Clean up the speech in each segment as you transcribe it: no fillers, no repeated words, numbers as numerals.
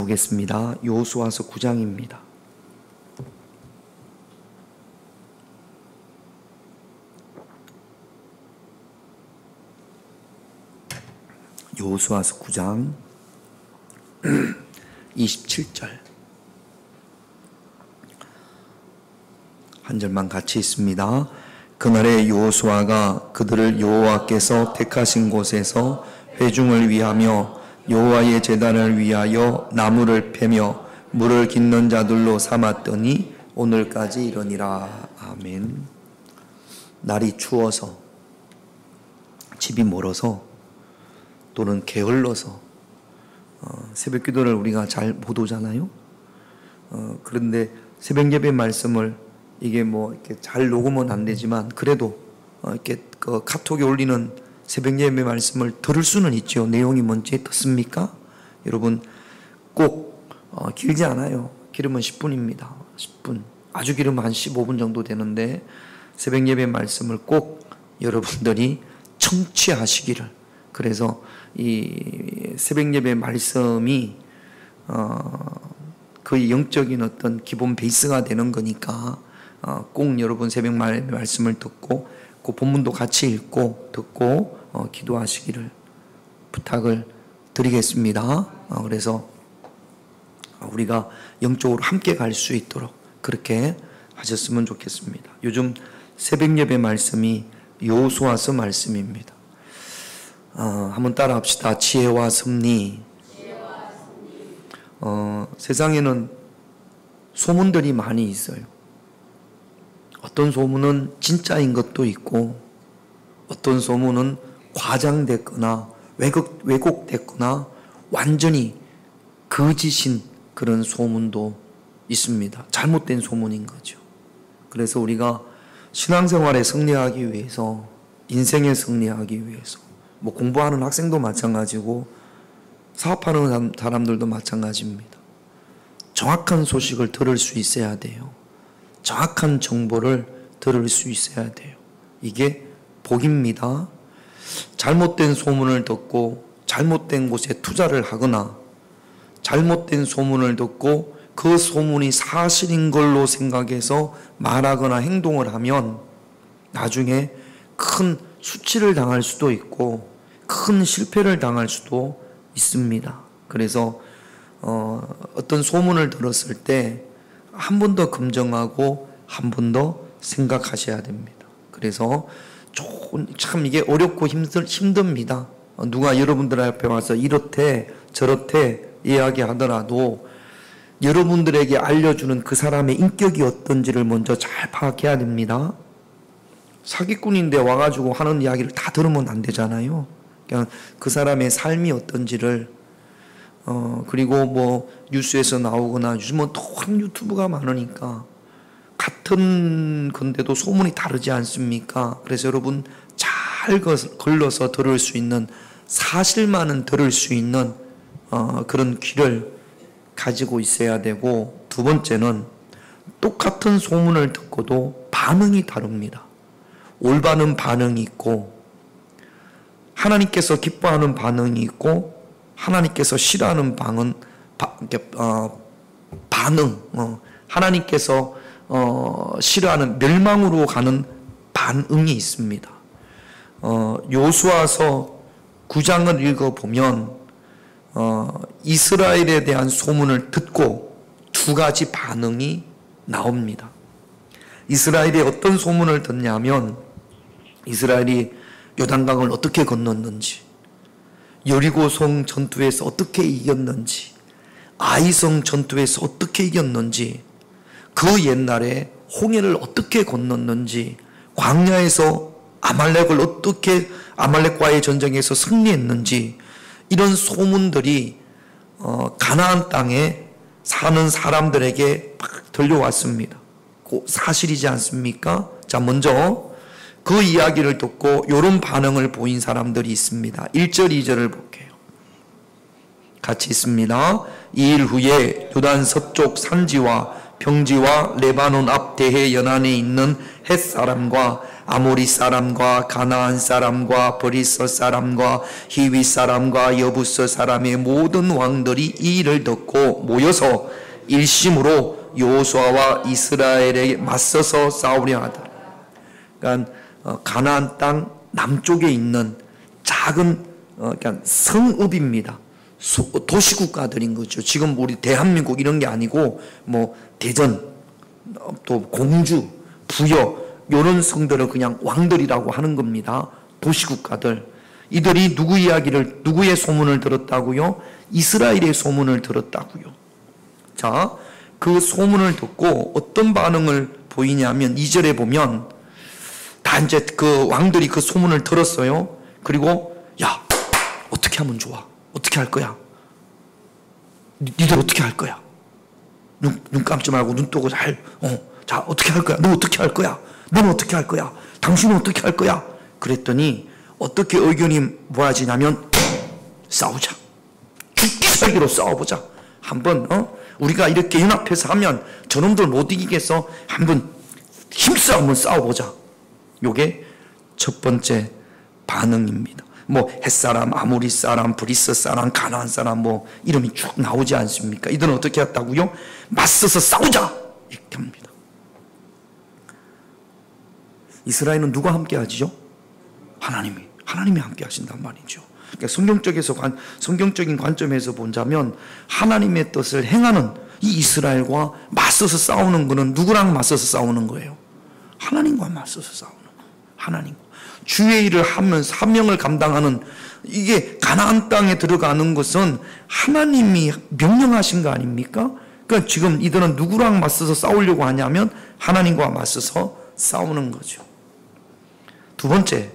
보겠습니다. 여호수아서 9장입니다. 여호수아서 9장 27절 한 절만 같이 있습니다. 그날에 여호수아가 그들을 여호와께서 택하신 곳에서 회중을 위하며 여호와의 제단을 위하여 나무를 패며 물을 깃는 자들로 삼았더니 오늘까지 이르니라. 아멘. 날이 추워서, 집이 멀어서, 또는 게을러서 새벽 기도를 우리가 잘 못 오잖아요. 그런데 새벽 예배 말씀을 이게 이렇게 잘 녹음은 안 되지만 그래도 이렇게 카톡에 올리는 새벽 예배 말씀을 들을 수는 있죠. 내용이 뭔지 듣습니까? 여러분 꼭 길지 않아요. 길으면 10분입니다. 10분. 아주 길으면 한 15분 정도 되는데 새벽 예배 말씀을 꼭 여러분들이 청취하시기를. 그래서 이 새벽 예배 말씀이 거의 영적인 어떤 기본 베이스가 되는 거니까 꼭 여러분 새벽 말씀을 듣고 그 본문도 같이 읽고 듣고 기도하시기를 부탁을 드리겠습니다. 그래서 우리가 영적으로 함께 갈 수 있도록 그렇게 하셨으면 좋겠습니다. 요즘 새벽 예배 말씀이 여호수아서 말씀입니다. 한번 따라 합시다. 지혜와 섭리. 세상에는 소문들이 많이 있어요. 어떤 소문은 진짜인 것도 있고 어떤 소문은 과장됐거나 왜곡됐거나 완전히 거짓인 그런 소문도 있습니다. 잘못된 소문인 거죠. 그래서 우리가 신앙생활에 승리하기 위해서, 인생에 승리하기 위해서, 공부하는 학생도 마찬가지고 사업하는 사람들도 마찬가지입니다. 정확한 소식을 들을 수 있어야 돼요. 정확한 정보를 들을 수 있어야 돼요. 이게 복입니다. 잘못된 소문을 듣고 잘못된 곳에 투자를 하거나 잘못된 소문을 듣고 그 소문이 사실인 걸로 생각해서 말하거나 행동을 하면 나중에 큰 수치를 당할 수도 있고 큰 실패를 당할 수도 있습니다. 그래서 어떤 소문을 들었을 때 한 번 더 검증하고 한 번 더 생각하셔야 됩니다. 그래서 참 이게 어렵고 힘듭니다. 누가 여러분들 앞에 와서 이렇대 저렇대 이야기하더라도 여러분들에게 알려주는 그 사람의 인격이 어떤지를 먼저 잘 파악해야 됩니다. 사기꾼인데 와가지고 하는 이야기를 다 들으면 안 되잖아요. 그냥 그 사람의 삶이 어떤지를 그리고 뉴스에서 나오거나 요즘은 또한 유튜브가 많으니까 같은 건데도 소문이 다르지 않습니까? 그래서 여러분 잘 걸러서 들을 수 있는, 사실만은 들을 수 있는 그런 귀를 가지고 있어야 되고, 두 번째는 똑같은 소문을 듣고도 반응이 다릅니다. 올바른 반응이 있고 하나님께서 기뻐하는 반응이 있고 하나님께서 싫어하는 반응, 하나님께서 싫어하는 멸망으로 가는 반응이 있습니다. 여호수아서 9장을 읽어보면 이스라엘에 대한 소문을 듣고 두 가지 반응이 나옵니다. 이스라엘이 어떤 소문을 듣냐면 이스라엘이 요단강을 어떻게 건넜는지, 여리고성 전투에서 어떻게 이겼는지, 아이성 전투에서 어떻게 이겼는지, 그 옛날에 홍해를 어떻게 건넜는지, 광야에서 아말렉과의 전쟁에서 승리했는지, 이런 소문들이 가나안 땅에 사는 사람들에게 막 들려왔습니다. 사실이지 않습니까? 자, 먼저 그 이야기를 듣고 이런 반응을 보인 사람들이 있습니다. 1절, 2절을 볼게요. 같이 있습니다. 2일 후에 요단 서쪽 산지와 평지와 레바논 앞 대해 연안에 있는 헷사람과 아모리 사람과 가나안 사람과 브리스 사람과 히위 사람과 여부스 사람의 모든 왕들이 이 일을 듣고 모여서 일심으로 여호수아와 이스라엘에게 맞서서 싸우려 하더라. 그러니까 가나안 땅 남쪽에 있는 작은 그냥 성읍입니다. 도시국가들인 거죠. 지금 우리 대한민국 이런 게 아니고 뭐 대전, 또 공주, 부여 이런 성들을 그냥 왕들이라고 하는 겁니다. 도시국가들. 이들이 누구의 소문을 들었다고요? 이스라엘의 소문을 들었다고요. 자, 그 소문을 듣고 어떤 반응을 보이냐면 2절에 보면 다 이제 그 왕들이 그 소문을 들었어요. 그리고 야, 어떻게 하면 좋아? 어떻게 할 거야? 니들 어떻게 할 거야? 눈 감지 말고 눈 뜨고 자, 어떻게 할 거야? 너 어떻게 할 거야? 너는 어떻게 할 거야? 당신은 어떻게 할 거야? 그랬더니 어떻게 의견이 모아지냐면 싸우자. 죽기 살기로 싸워보자. 한번 우리가 이렇게 연합해서 하면 저놈들 못 이기겠어? 한번 힘써 한번 싸워보자. 요게 첫 번째 반응입니다. 뭐 햇사람, 아모리 사람, 브리스 사람, 가나안 사람 뭐 이름이 쭉 나오지 않습니까? 이들은 어떻게 했다고요? 맞서서 싸우자 이렇게 합니다. 이스라엘은 누가 함께 하지요? 하나님이 함께 하신단 말이죠. 그러니까 성경적인 관점에서 본다면 하나님의 뜻을 행하는 이 이스라엘과 맞서서 싸우는 것은 누구랑 맞서서 싸우는 거예요? 하나님과 맞서서 싸우는 거예요. 하나님과. 주의 일을 하면서 사명을 감당하는, 이게 가나안 땅에 들어가는 것은 하나님이 명령하신 거 아닙니까? 그러니까 지금 이들은 누구랑 맞서서 싸우려고 하냐면 하나님과 맞서서 싸우는 거죠. 두 번째,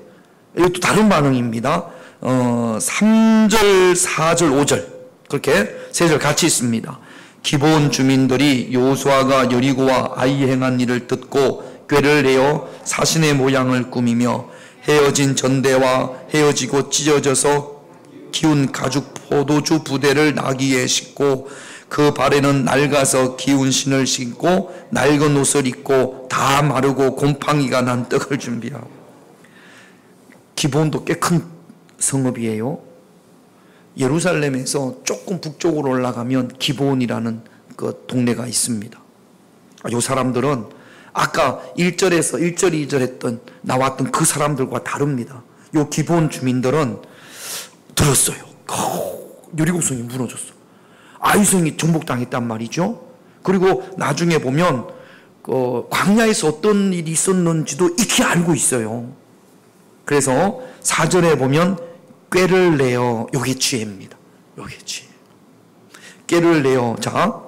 이것도 다른 반응입니다. 3절, 4절, 5절 그렇게 세 절 같이 있습니다. 기브온 주민들이 여호수아가 여리고와 아이 행한 일을 듣고 꾀를 내어 사신의 모양을 꾸미며 헤어진 전대와 헤어지고 찢어져서 기운 가죽 포도주 부대를 나귀에 싣고 그 발에는 낡아서 기운 신을 신고 낡은 옷을 입고 다 마르고 곰팡이가 난 떡을 준비하고. 기브온도 꽤 큰 성읍이에요. 예루살렘에서 조금 북쪽으로 올라가면 기브온이라는 그 동네가 있습니다. 이 사람들은 아까 1절에서 1절, 2절 했던 나왔던 그 사람들과 다릅니다. 요 기브온 주민들은 들었어요. 여리고성이 무너졌어. 아이성이 정복당했단 말이죠. 그리고 나중에 보면 광야에서 어떤 일이 있었는지도 익히 알고 있어요. 그래서 4절에 보면 꾀를 내어, 요게 지혜입니다. 요게 지혜. 꾀를 내어. 자,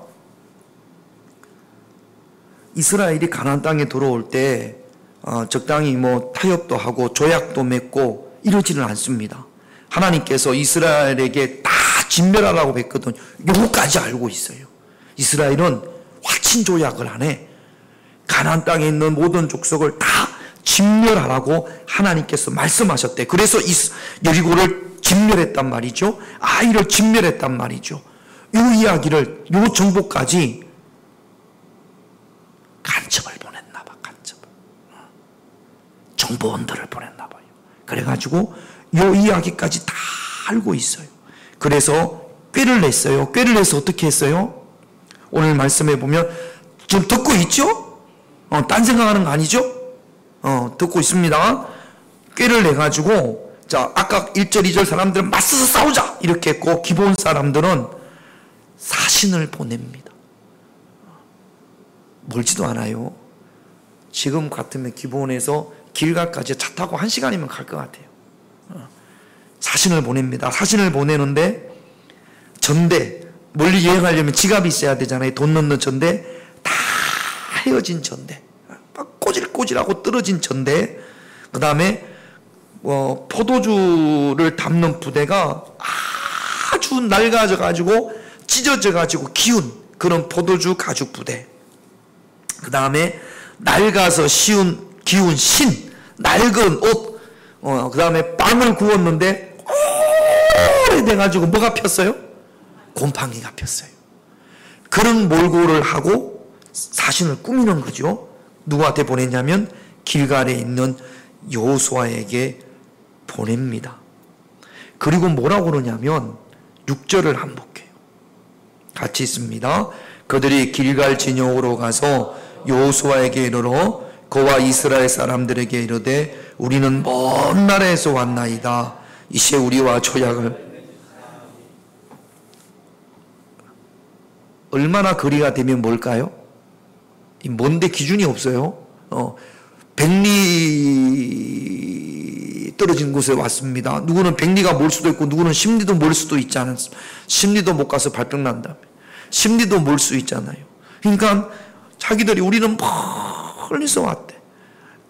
이스라엘이 가나안 땅에 들어올 때 적당히 뭐 타협도 하고 조약도 맺고 이러지는 않습니다. 하나님께서 이스라엘에게 다 진멸하라고 했거든. 요거까지 알고 있어요. 이스라엘은 확신 조약을 안 해. 가나안 땅에 있는 모든 족속을 다 진멸하라고 하나님께서 말씀하셨대. 그래서 여리고를 진멸했단 말이죠. 아이를 진멸했단 말이죠. 요 이야기를, 요 정보까지 간첩을 보냈나 봐. 간첩을. 정보원들을 보냈나 봐요. 그래가지고 요 이야기까지 다 알고 있어요. 그래서 꾀를 냈어요. 꾀를 내서 어떻게 했어요? 오늘 말씀해 보면 지금 듣고 있죠? 딴 생각하는 거 아니죠? 듣고 있습니다. 꾀를 내가지고, 자, 아까 1절, 2절 사람들은 맞서서 싸우자! 이렇게 했고, 기브온 사람들은 사신을 보냅니다. 멀지도 않아요. 지금 같으면 기브온에서 길가까지 차 타고 1시간이면 갈 것 같아요. 사신을 보냅니다. 사신을 보내는데, 전대, 멀리 여행하려면 지갑이 있어야 되잖아요. 돈 넣는 전대, 다 헤어진 전대. 꼬질꼬질하고 떨어진 전대, 그 다음에 포도주를 담는 부대가 아주 낡아져가지고 찢어져가지고 기운 그런 포도주 가죽 부대, 그 다음에 낡아서 기운 신, 낡은 옷, 그 다음에 빵을 구웠는데 오래돼가지고 뭐가 폈어요? 곰팡이가 폈어요. 그런 몰골을 하고 사신을 꾸미는 거죠. 누구한테 보냈냐면 길갈에 있는 여호수아에게 보냅니다. 그리고 뭐라고 그러냐면 6절을 한번 볼게요. 같이 있습니다. 그들이 길갈 진영으로 가서 여호수아에게 이르러 그와 이스라엘 사람들에게 이르되 우리는 먼 나라에서 왔나이다. 이제 우리와 조약을 얼마나 거리가 되면 뭘까요? 뭔데 기준이 없어요. 100리 떨어진 곳에 왔습니다. 누구는 100리가 멀 수도 있고 누구는 10리도 멀 수도 있지 않습니까? 10리도 못 가서 발병 난다며. 10리도 멀 수 있잖아요. 그러니까 자기들이 우리는 멀리서 왔대.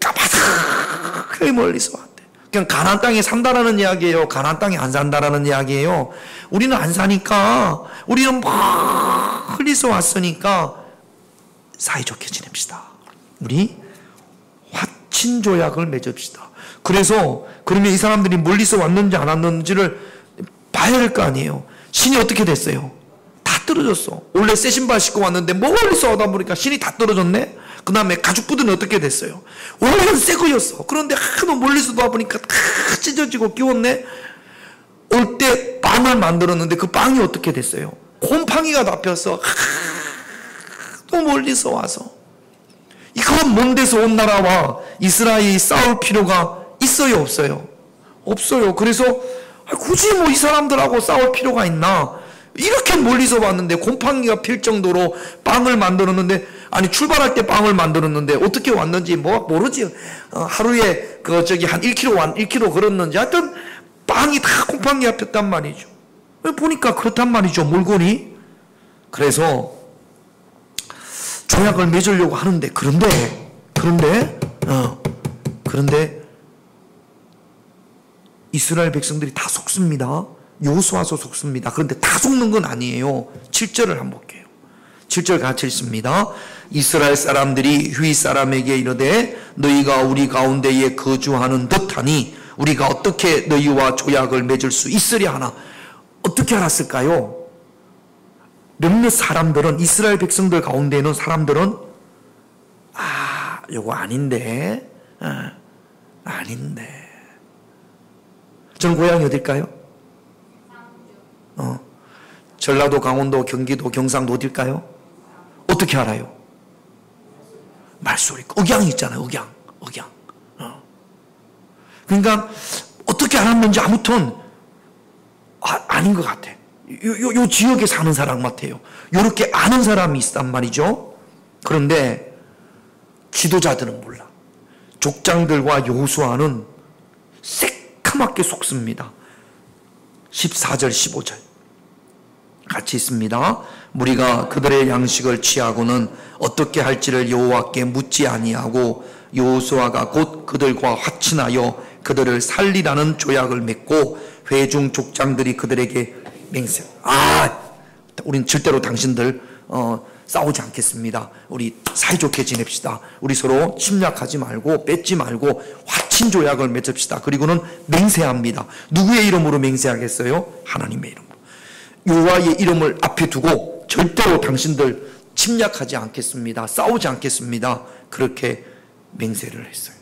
까마득하게 멀리서 왔대. 그냥 가나안 땅에 산다라는 이야기예요. 가나안 땅에 안 산다라는 이야기예요. 우리는 안 사니까, 우리는 멀리서 왔으니까 사이좋게 지냅시다. 우리 화친 조약을 맺읍시다. 그래서 그러면 이 사람들이 멀리서 왔는지 안 왔는지를 봐야 될 거 아니에요. 신이 어떻게 됐어요? 다 떨어졌어. 원래 새 신발 신고 왔는데 멀리서 오다 보니까 신이 다 떨어졌네. 그 다음에 가죽 부드는 어떻게 됐어요? 원래는 새 거였어. 그런데 하도 멀리서 와보니까 다 찢어지고 끼웠네. 올 때 빵을 만들었는데 그 빵이 어떻게 됐어요? 곰팡이가 잡혔어. 또 멀리서 와서. 이건 먼 데서 온 나라와 이스라엘이 싸울 필요가 있어요, 없어요? 없어요. 그래서 굳이 뭐 이 사람들하고 싸울 필요가 있나? 이렇게 멀리서 왔는데 곰팡이가 필 정도로 빵을 만들었는데, 아니 출발할 때 빵을 만들었는데 어떻게 왔는지 뭐 모르지. 하루에 한 1km 걸었는지 하여튼 빵이 다 곰팡이가 폈단 말이죠. 보니까 그렇단 말이죠, 물건이. 그래서 조약을 맺으려고 하는데, 그런데 이스라엘 백성들이 다 속습니다. 여호수아도 속습니다. 그런데 다 속는 건 아니에요. 7절을 한번 볼게요. 7절 같이 읽습니다. 이스라엘 사람들이 휘 사람에게 이르되 너희가 우리 가운데에 거주하는 듯하니 우리가 어떻게 너희와 조약을 맺을 수 있으랴 하나. 어떻게 알았을까요? 몇몇 사람들은, 이스라엘 백성들 가운데 있는 사람들은 요거 아닌데, 아닌데. 저는 고향이 어딜까요? 전라도, 강원도, 경기도, 경상도 어딜까요? 어떻게 알아요? 말소리. 억양이 있잖아요. 억양. 그러니까 어떻게 알았는지 아무튼 아닌 것 같아. 요 지역에 사는 사람 같아요. 요렇게 아는 사람이 있단 말이죠. 그런데 지도자들은 몰라. 족장들과 여호수아는 새카맣게 속습니다. 14절 15절 같이 있습니다. 무리가 그들의 양식을 취하고는 어떻게 할지를 여호와께 묻지 아니하고 여호수아가 곧 그들과 화친하여 그들을 살리라는 조약을 맺고 회중 족장들이 그들에게 맹세. 우린 절대로 당신들 싸우지 않겠습니다. 우리 사이좋게 지냅시다. 우리 서로 침략하지 말고 뺏지 말고 화친 조약을 맺읍시다. 그리고는 맹세합니다. 누구의 이름으로 맹세하겠어요? 하나님의 이름으로. 여호와의 이름을 앞에 두고 절대로 당신들 침략하지 않겠습니다. 싸우지 않겠습니다. 그렇게 맹세를 했어요.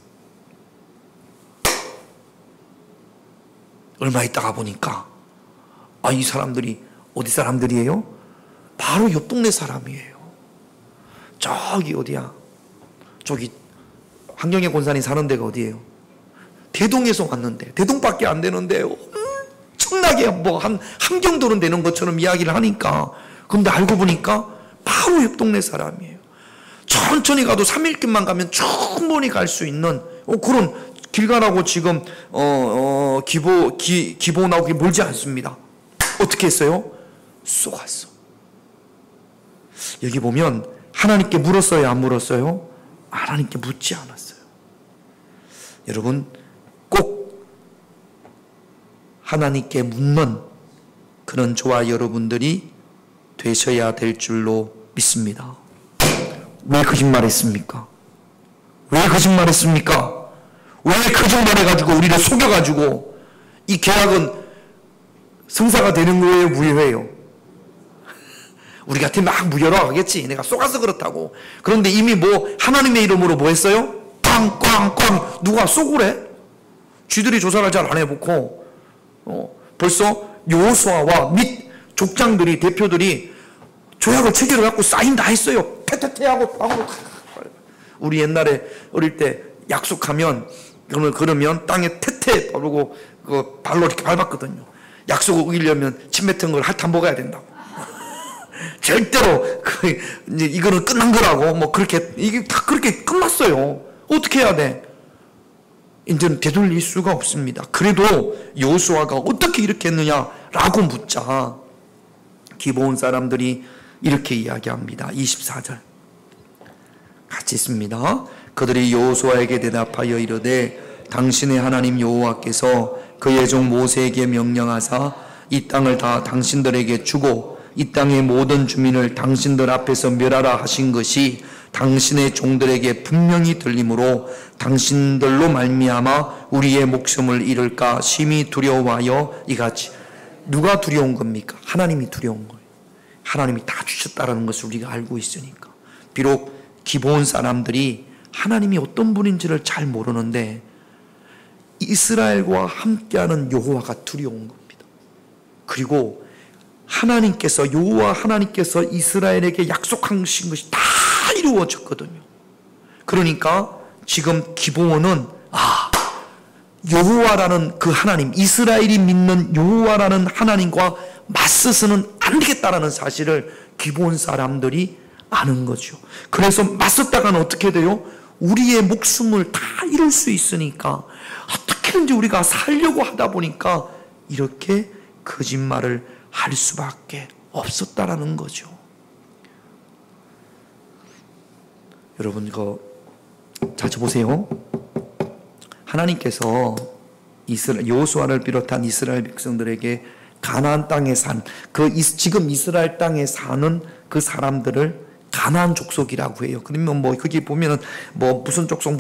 얼마 있다가 보니까 이 사람들이 어디 사람들이에요? 바로 옆 동네 사람이에요. 저기 어디야? 저기 황경의 권사님 사는 데가 어디예요? 대동에서 왔는데, 대동밖에 안 되는데 엄청나게 뭐 한 함경도는 되는 것처럼 이야기를 하니까, 근데 알고 보니까 바로 옆 동네 사람이에요. 천천히 가도 3일길만 가면 충분히 갈 수 있는 그런 길가라고 지금 기보 나오기 멀지 않습니다. 어떻게 했어요? 쏘갔어. 여기 보면 하나님께 물었어요, 안 물었어요? 하나님께 묻지 않았어요. 여러분 꼭 하나님께 묻는 그런 저와 여러분들이 되셔야 될 줄로 믿습니다. 왜 거짓말했습니까? 왜 거짓말했습니까? 왜 거짓말해가지고 우리를 속여가지고 이 계약은 성사가 되는 거예요, 무효예요? 우리 같으면 막 무효라고 하겠지. 내가 속아서 그렇다고. 그런데 이미 하나님의 이름으로 뭐 했어요? 다 꽝꽝꽝 누가 쏘고래? 쥐들이 조사를 잘 안 해보고 벌써 여호수아와 및 족장들이 대표들이 조약을 체결을 갖고 사인 다 했어요. 태태태 하고 우리 옛날에 어릴 때 약속하면 그러면 땅에 태태 바르고 그 발로 이렇게 밟았거든요. 약속을 어기려면 침 뱉은 걸 핥아 먹어야 된다고. 절대로 이제 이거는 끝난 거라고 뭐 그렇게 이게 다 그렇게 끝났어요. 어떻게 해야 돼? 이제는 되돌릴 수가 없습니다. 그래도 여호수아가 어떻게 이렇게 했느냐라고 묻자 기브온 사람들이 이렇게 이야기합니다. 24절 같이 있습니다. 그들이 여호수아에게 대답하여 이르되 당신의 하나님 여호와께서 그의 종 모세에게 명령하사 이 땅을 다 당신들에게 주고 이 땅의 모든 주민을 당신들 앞에서 멸하라 하신 것이 당신의 종들에게 분명히 들리므로 당신들로 말미암아 우리의 목숨을 잃을까 심히 두려워하여 이같이. 누가 두려운 겁니까? 하나님이 두려운 거예요. 하나님이 다 주셨다는 것을 우리가 알고 있으니까. 비록 기브온 사람들이 하나님이 어떤 분인지를 잘 모르는데 이스라엘과 함께하는 여호와가 두려운 겁니다. 그리고 여호와 하나님께서 이스라엘에게 약속하신 것이 다 이루어졌거든요. 그러니까 지금 기브온은 여호와라는 그 하나님, 이스라엘이 믿는 여호와라는 하나님과 맞서서는 안 되겠다라는 사실을 기브온 사람들이 아는 거죠. 그래서 맞섰다가는 어떻게 돼요? 우리의 목숨을 다 잃을 수 있으니까 어떻게든지 우리가 살려고 하다 보니까 이렇게 거짓말을 할 수밖에 없었다라는 거죠. 여러분 이거 잘 보세요. 하나님께서 여호수아를 비롯한 이스라엘 백성들에게 가나안 땅에 지금 이스라엘 땅에 사는 그 사람들을 가나안 족속이라고 해요. 그러면 뭐 거기 보면은 뭐 무슨 족속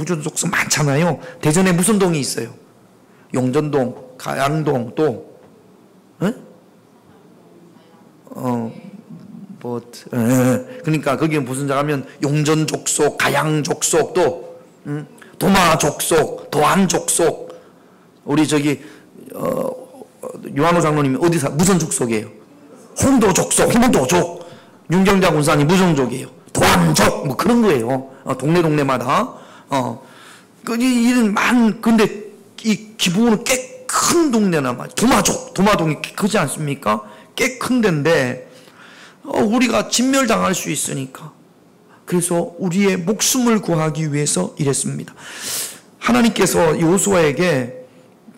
많잖아요. 대전에 무슨 동이 있어요? 용전동, 가양동 또 그러니까 거기에 무슨 자가면 용전 족속, 가양 족속 또 도마 족속, 도안 족속. 우리 저기 요한호 장로님이 무슨 족속이에요? 홍도 족속, 홍도족. 윤경자 군사님 무슨 족이에요? 도안족 뭐 그런 거예요. 동네마다 근데 이 기브온은 꽤 큰 동네나 도마동이 크지 않습니까? 꽤 큰 데인데 우리가 진멸당할 수 있으니까 그래서 우리의 목숨을 구하기 위해서 이랬습니다. 하나님께서 여호수아에게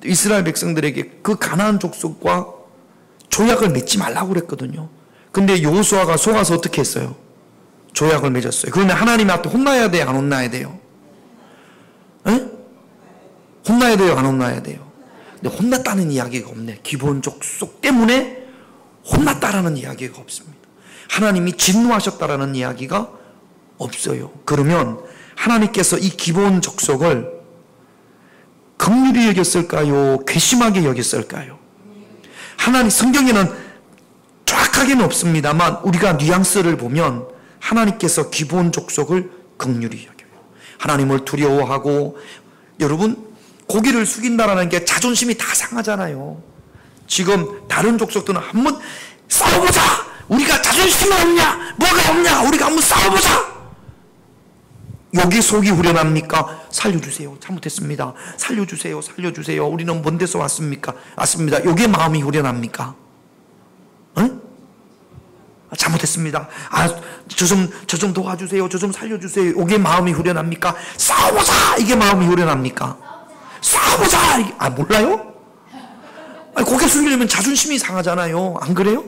이스라엘 백성들에게 그 가나안 족속과 조약을 맺지 말라고 그랬거든요. 근데 여호수아가 속아서 어떻게 했어요? 조약을 맺었어요. 그러면 하나님한테 혼나야 돼요? 안 혼나야 돼요? 혼나야 돼요? 안 혼나야 돼요? 근데 혼났다는 이야기가 없네. 기브온 족속 때문에 혼났다라는 이야기가 없습니다. 하나님이 진노하셨다라는 이야기가 없어요. 그러면 하나님께서 이 기브온 족속을 긍휼히 여겼을까요? 괘씸하게 여겼을까요? 성경에는 정확하게는 없습니다만 우리가 뉘앙스를 보면 하나님께서 기브온 족속을 긍휼히 여겨요. 하나님을 두려워하고 여러분 고개를 숙인다라는 게 자존심이 다 상하잖아요. 지금 다른 족속들은 한번 싸워보자. 우리가 자존심이 없냐? 뭐가 없냐? 우리가 한번 싸워보자. 여기 속이 후련합니까? 살려주세요. 잘못했습니다. 살려주세요. 우리는 먼 데서 왔습니까? 왔습니다. 여기에 마음이 후련합니까? 응? 잘못했습니다. 저 좀 도와주세요. 저 좀 살려주세요. 이게 마음이 후련합니까? 싸워보자. 이게 마음이 후련합니까? 싸워보자. 몰라요? 고개 숙이려면 자존심이 상하잖아요. 안 그래요?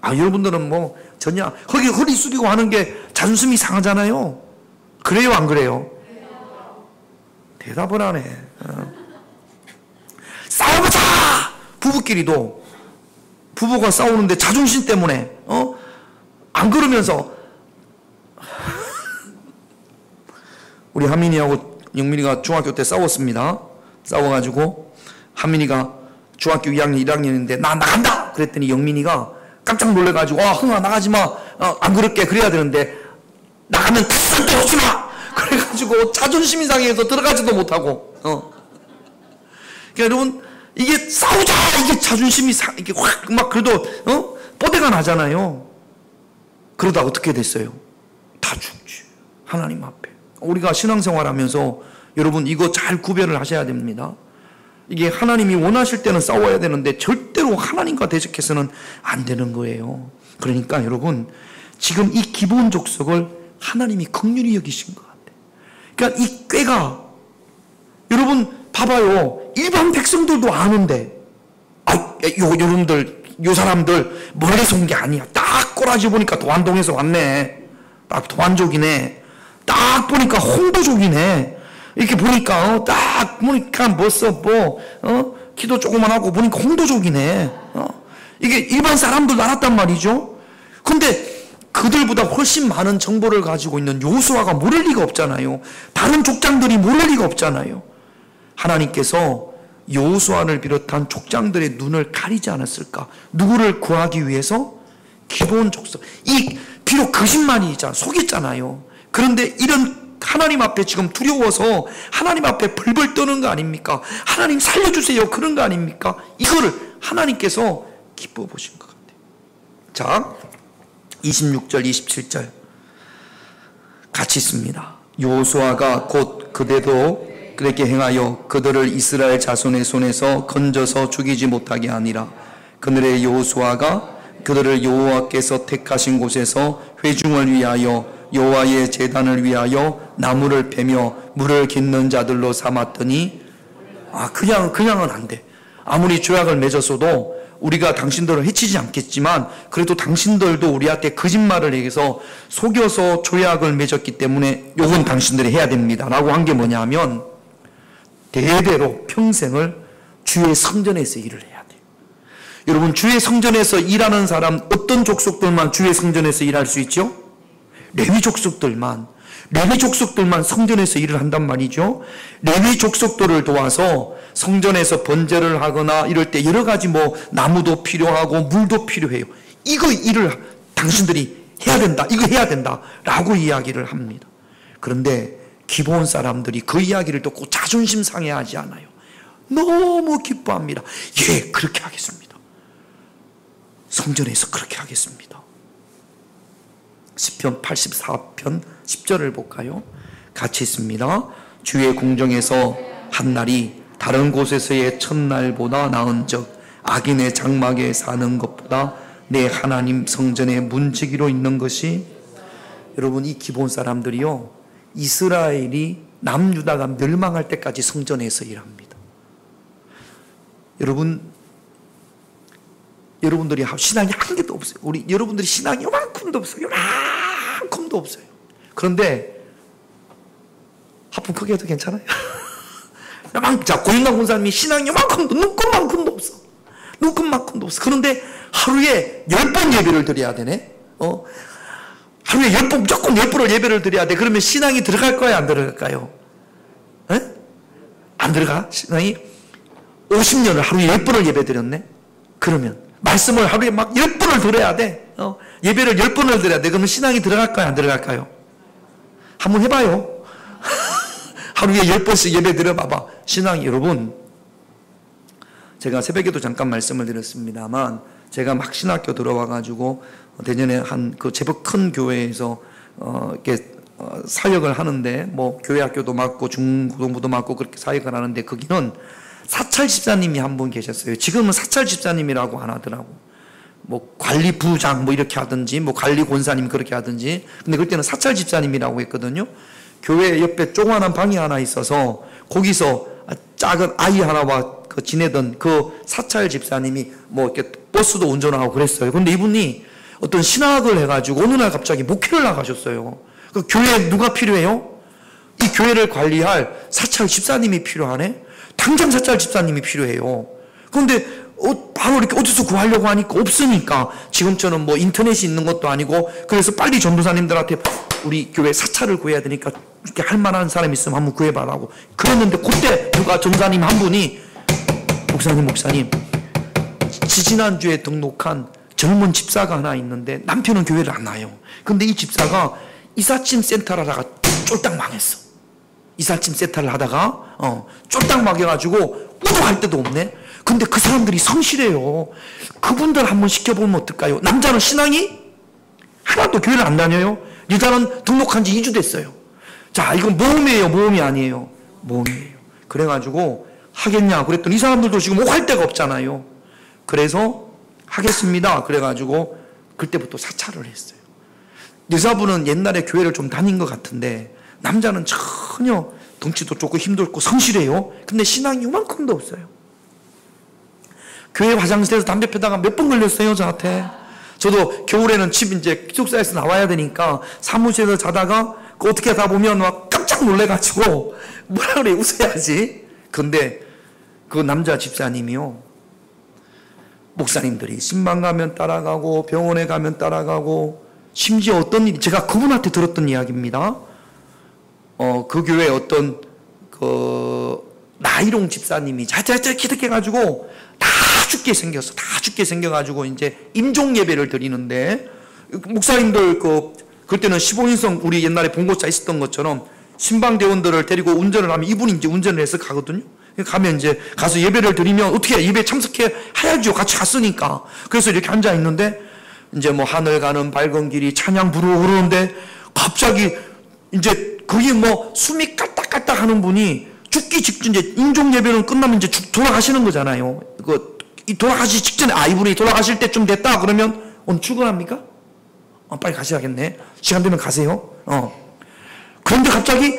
여러분들은 뭐 전혀 허리 숙이고 하는 게 자존심이 상하잖아요. 그래요? 안 그래요? 대답을 안 해. 싸워보자! 부부끼리도 부부가 싸우는데 자존심 때문에 안 그러면서 우리 한민이하고 영민이가 중학교 때 싸웠습니다. 싸워가지고 한민이가 중학교 2학년 1학년인데 나 나간다! 그랬더니 영민이가 깜짝 놀래가지고 흥아 나가지마. 안 그럴게. 그래야 되는데 나가면 또 오지마. 그래가지고 자존심이 상해서 들어가지도 못하고. 그러니까 여러분, 이게 싸우자! 이게 자존심이 이게 확, 막 그래도, 뽀대가 나잖아요. 그러다 어떻게 됐어요? 다 죽지. 하나님 앞에. 우리가 신앙생활 하면서 여러분 이거 잘 구별을 하셔야 됩니다. 이게 하나님이 원하실 때는 싸워야 되는데 절대로 하나님과 대적해서는 안 되는 거예요. 그러니까 여러분 지금 이 기본 족속을 하나님이 긍휼히 여기신 것 같아요. 그러니까 이 꾀가 여러분 봐봐요. 일반 백성들도 아는데 여러분들 요 사람들 멀리서 온 게 아니야. 딱 꼬라지 보니까 도안동에서 왔네. 딱 도안족이네. 딱 보니까 홍도족이네. 이렇게 보니까 딱 보니까 벌써 기도 조금만 하고 보니까 홍도족이네. 이게 일반 사람들도 알았단 말이죠. 근데 그들보다 훨씬 많은 정보를 가지고 있는 여호수아가 모를 리가 없잖아요. 다른 족장들이 모를 리가 없잖아요. 하나님께서 여호수아를 비롯한 족장들의 눈을 가리지 않았을까? 누구를 구하기 위해서? 기본 족속. 이 비록 거짓말이자 속였잖아요. 그런데 이런 하나님 앞에 지금 두려워서 하나님 앞에 벌벌 떠는 거 아닙니까? 하나님 살려주세요. 그런 거 아닙니까? 이거를 하나님께서 기뻐 보신 것 같아요. 자, 26절, 27절 같이 있습니다. 여호수아가 곧 그대도 그렇게 행하여 그들을 이스라엘 자손의 손에서 건져서 죽이지 못하게 하니라. 그날의 여호수아가 그들을 여호와께서 택하신 곳에서 회중을 위하여 여호와의 제단을 위하여 나무를 패며 물을 깃는 자들로 삼았더니 그냥은 안 돼. 아무리 조약을 맺었어도 우리가 당신들을 해치지 않겠지만 그래도 당신들도 우리한테 거짓말을 해서 속여서 조약을 맺었기 때문에 요건 당신들이 해야 됩니다 라고 한 게 뭐냐면 대대로 평생을 주의 성전에서 일을 해야 돼요. 여러분 주의 성전에서 일하는 사람 어떤 족속들만 주의 성전에서 일할 수 있죠? 레위 족속들만 성전에서 일을 한단 말이죠. 레위 족속들을 도와서 성전에서 번제를 하거나 이럴 때 여러 가지 나무도 필요하고 물도 필요해요. 이거 일을 당신들이 해야 된다. 이거 해야 된다. 라고 이야기를 합니다. 그런데 기본 사람들이 그 이야기를 듣고 자존심 상해하지 않아요. 너무 기뻐합니다. 예, 그렇게 하겠습니다. 성전에서 그렇게 하겠습니다. 시편 84편 10절을 볼까요? 같이 있습니다. 주의 궁정에서 한 날이 다른 곳에서의 첫날보다 나은즉 악인의 장막에 사는 것보다 내 하나님 성전의 문지기로 있는 것이. 여러분 이 기본 사람들이요 이스라엘이 남유다가 멸망할 때까지 성전에서 일합니다. 여러분들이 신앙이 한 개도 없어요. 여러분들이 신앙이 요만큼도 없어요. 요만큼도 없어요. 그런데 하품 크게 해도 괜찮아요? 자, 고인강 군사님이 신앙이 요만큼도 눈곱만큼도 없어. 눈곱만큼도 없어. 그런데 하루에 10번 예배를 드려야 되네. 하루에 10번, 무조건 10번을 예배를 드려야 돼. 그러면 신앙이 들어갈 거야, 안 들어갈까요? 안 들어가? 신앙이 50년을 하루에 10번을 예배 드렸네? 그러면 말씀을 하루에 막 10번을 들어야 돼. 예배를 10번을 드려야 돼. 그러면 신앙이 들어갈까요, 안 들어갈까요? 한번 해봐요. 하루에 10번씩 예배 드려봐봐. 신앙이, 여러분, 제가 새벽에도 잠깐 말씀을 드렸습니다만, 제가 막 신학교 들어와가지고, 대전에 한 제법 큰 교회에서, 이렇게, 사역을 하는데, 교회 학교도 맡고, 중고등부도 맡고, 그렇게 사역을 하는데, 거기는 사찰 집사님이 한 분 계셨어요. 지금은 사찰 집사님이라고 안 하더라고. 관리부장 이렇게 하든지, 관리 권사님 그렇게 하든지. 근데 그때는 사찰 집사님이라고 했거든요. 교회 옆에 조그만한 방이 하나 있어서 거기서 작은 아이 하나와 지내던 그 사찰 집사님이 이렇게 버스도 운전하고 그랬어요. 근데 이분이 어떤 신학을 해가지고 어느 날 갑자기 목회를 나가셨어요. 그 교회에 누가 필요해요? 이 교회를 관리할 사찰 집사님이 필요하네? 당장 사찰 집사님이 필요해요. 그런데 바로 이렇게 어디서 구하려고 하니까 없으니까 지금처럼 인터넷이 있는 것도 아니고 그래서 빨리 전도사님들한테 우리 교회 사찰을 구해야 되니까 이렇게 할 만한 사람이 있으면 한번 구해봐라고 그랬는데 그때 누가 전사님 한 분이 목사님 지지난주에 등록한 젊은 집사가 하나 있는데 남편은 교회를 안 와요. 근데 이 집사가 이삿짐 센터라다가 쫄딱 망했어. 이삿짐 세타를 하다가 쫄딱 망해가지고 우도할 데도 없네. 근데 그 사람들이 성실해요. 그분들 한번 시켜보면 어떨까요? 남자는 신앙이 하나도 교회를 안 다녀요. 여자는 등록한 지 2주 됐어요. 자, 이건 모험이에요, 모험이 아니에요? 모험이에요. 그래가지고 하겠냐 그랬더니 이 사람들도 지금 할 데가 없잖아요. 그래서 하겠습니다. 그래가지고 그때부터 사찰을 했어요. 여자분은 옛날에 교회를 좀 다닌 것 같은데 남자는 전혀 덩치도 좋고 힘도 있고 성실해요. 근데 신앙이 요만큼도 없어요. 교회 화장실에서 담배 피다가 몇 번 걸렸어요, 저한테. 저도 겨울에는 집 이제 기숙사에서 나와야 되니까 사무실에서 자다가 어떻게 하다 보면 막 깜짝 놀래가지고 뭐라 그래, 웃어야지. 근데 그 남자 집사님이요, 목사님들이 신방 가면 따라가고 병원에 가면 따라가고, 심지어 어떤 일이, 제가 그분한테 들었던 이야기입니다. 그 교회 어떤 나이롱 집사님이 자자자 기득해가지고 다 죽게 생겼어. 다 죽게 생겨가지고 이제 임종 예배를 드리는데, 목사님들 그때는 15인성 우리 옛날에 봉고차 있었던 것처럼 신방 대원들을 데리고 운전을 하면 이분이 이제 운전을 해서 가거든요. 가면 이제 가서 예배를 드리면 어떻게 해? 예배 참석해 해야죠. 같이 갔으니까. 그래서 이렇게 앉아 있는데 이제 뭐 하늘 가는 밝은 길이 찬양 부르고 그러는데 갑자기 이제 거기 뭐 숨이 깔딱깔딱 하는 분이 죽기 직전, 이제 임종 예배는 끝나면 이제 돌아가시는 거잖아요. 돌아가시기 직전에 이분이 돌아가실 때쯤 됐다 그러면 오늘 출근합니까? 빨리 가셔야겠네. 시간 되면 가세요. 그런데 갑자기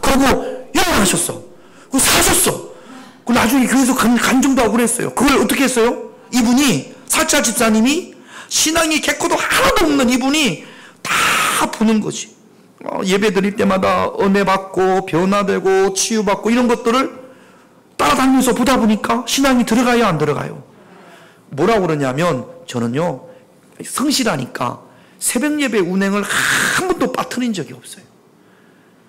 그러고 일어나셨어. 그리고 사셨어. 그 나중에 교회에서 간증도 하고 그랬어요. 그걸 어떻게 했어요? 이분이 사찰 집사님이 신앙이 개코도 하나도 없는 이분이 다 보는 거지. 예배 드릴 때마다 은혜 받고 변화되고 치유받고 이런 것들을 따라다니면서 보다 보니까 신앙이 들어가요, 안 들어가요? 뭐라고 그러냐면, 저는요 성실하니까 새벽 예배 운행을 한 번도 빠뜨린 적이 없어요.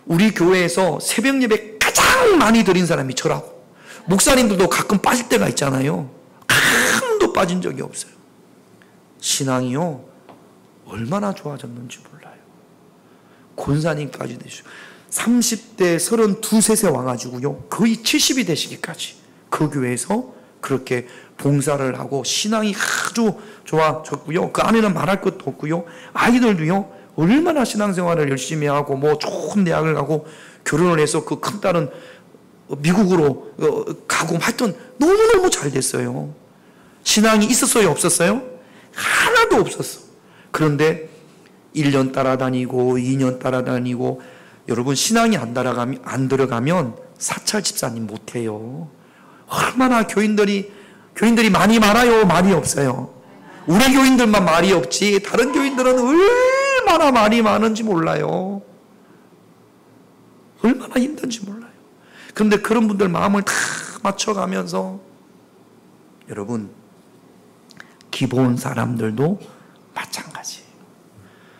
우리 교회에서 새벽 예배 가장 많이 드린 사람이 저라고. 목사님들도 가끔 빠질 때가 있잖아요. 한 번도 빠진 적이 없어요. 신앙이요 얼마나 좋아졌는지 몰라요. 권사님까지 되시고 30대 32, 3세 와가지고요 거의 70이 되시기까지 그 교회에서 그렇게 봉사를 하고 신앙이 아주 좋아졌고요. 그 안에는 말할 것도 없고요. 아이들도요 얼마나 신앙생활을 열심히 하고 뭐 좋은 대학을 가고 결혼을 해서 그 큰 딸은 미국으로 가고 하여튼 너무너무 잘 됐어요. 신앙이 있었어요, 없었어요? 하나도 없었어. 그런데 1년 따라다니고 2년 따라다니고, 여러분 신앙이 안 들어가면 사찰 집사님 못해요. 얼마나 교인들이 많이 많아요, 말이 없어요? 우리 교인들만 말이 없지 다른 교인들은 얼마나 말이 많은지 몰라요. 얼마나 힘든지 몰라요. 그런데 그런 분들 마음을 다 맞춰가면서, 여러분 기본 사람들도 마찬가지예요.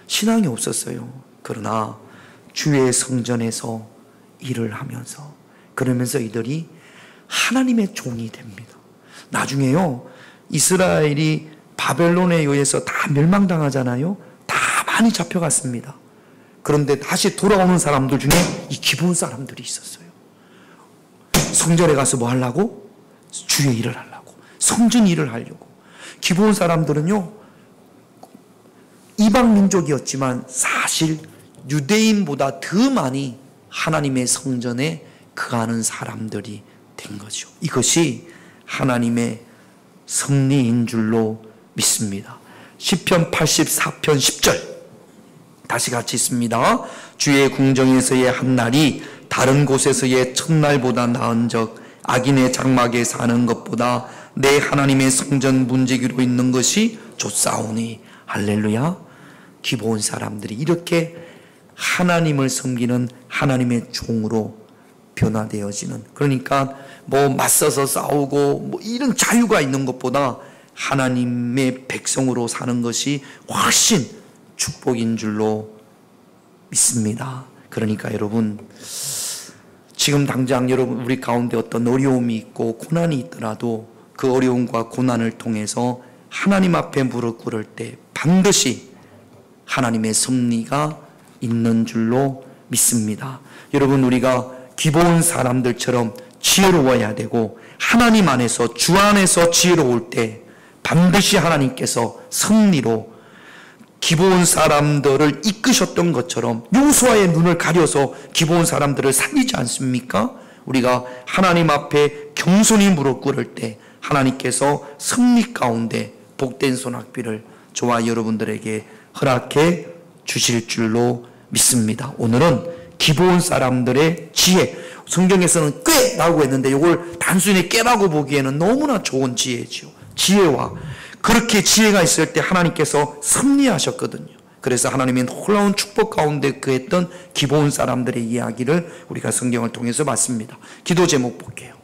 신앙이 없었어요. 그러나 주의 성전에서 일을 하면서, 그러면서 이들이 하나님의 종이 됩니다. 나중에요 이스라엘이 바벨론에 의해서 다 멸망당하잖아요. 다 많이 잡혀갔습니다. 그런데 다시 돌아오는 사람들 중에 이 기본 사람들이 있었어요. 성전에 가서 뭐 하려고? 주의 일을 하려고, 성전 일을 하려고. 기본 사람들은요 이방 민족이었지만 사실 유대인보다 더 많이 하나님의 성전에 거하는 사람들이 된 거죠. 이것이 하나님의 섭리인 줄로 믿습니다. 시편 84편 10절 다시 같이 읽습니다. 주의 궁정에서의 한 날이 다른 곳에서의 첫날보다 나은적, 악인의 장막에 사는 것보다 내 하나님의 성전 문지기로 있는 것이 좋사오니. 할렐루야. 기본 사람들이 이렇게 하나님을 섬기는 하나님의 종으로 변화되어지는, 그러니까 뭐 맞서서 싸우고 뭐 이런 자유가 있는 것보다 하나님의 백성으로 사는 것이 훨씬 축복인 줄로 믿습니다. 그러니까 여러분 지금 당장 여러분 우리 가운데 어떤 어려움이 있고 고난이 있더라도 그 어려움과 고난을 통해서 하나님 앞에 무릎 꿇을 때 반드시 하나님의 섭리가 있는 줄로 믿습니다. 여러분, 우리가 기본 사람들처럼 지혜로워야 되고 하나님 안에서, 주 안에서 지혜로울 때 반드시 하나님께서 승리로 기브온 사람들을 이끄셨던 것처럼 요수아의 눈을 가려서 기브온 사람들을 살리지 않습니까? 우리가 하나님 앞에 겸손히 무릎 꿇을 때 하나님께서 승리 가운데 복된 손학비를 저와 여러분들에게 허락해 주실 줄로 믿습니다. 오늘은 기브온 사람들의 지혜, 성경에서는 꾀라고 했는데 이걸 단순히 깨라고 보기에는 너무나 좋은 지혜지요. 지혜와 그렇게 지혜가 있을 때 하나님께서 섭리하셨거든요. 그래서 하나님의 놀라운 축복 가운데 그했던 기브온 사람들의 이야기를 우리가 성경을 통해서 봤습니다. 기도 제목 볼게요.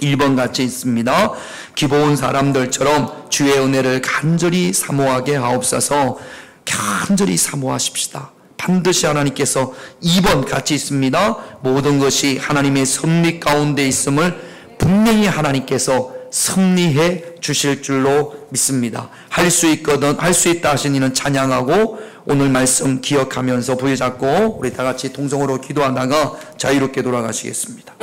1번 같이 있습니다. 기브온 사람들처럼 주의 은혜를 간절히 사모하게 하옵소서. 간절히 사모하십시다. 반드시 하나님께서. 2번 같이 있습니다. 모든 것이 하나님의 섭리 가운데 있음을 분명히 하나님께서 승리해 주실 줄로 믿습니다. 할 수 있거든, 할 수 있다 하신 이는 찬양하고 오늘 말씀 기억하면서 부여잡고 우리 다 같이 동성으로 기도하다가 자유롭게 돌아가시겠습니다.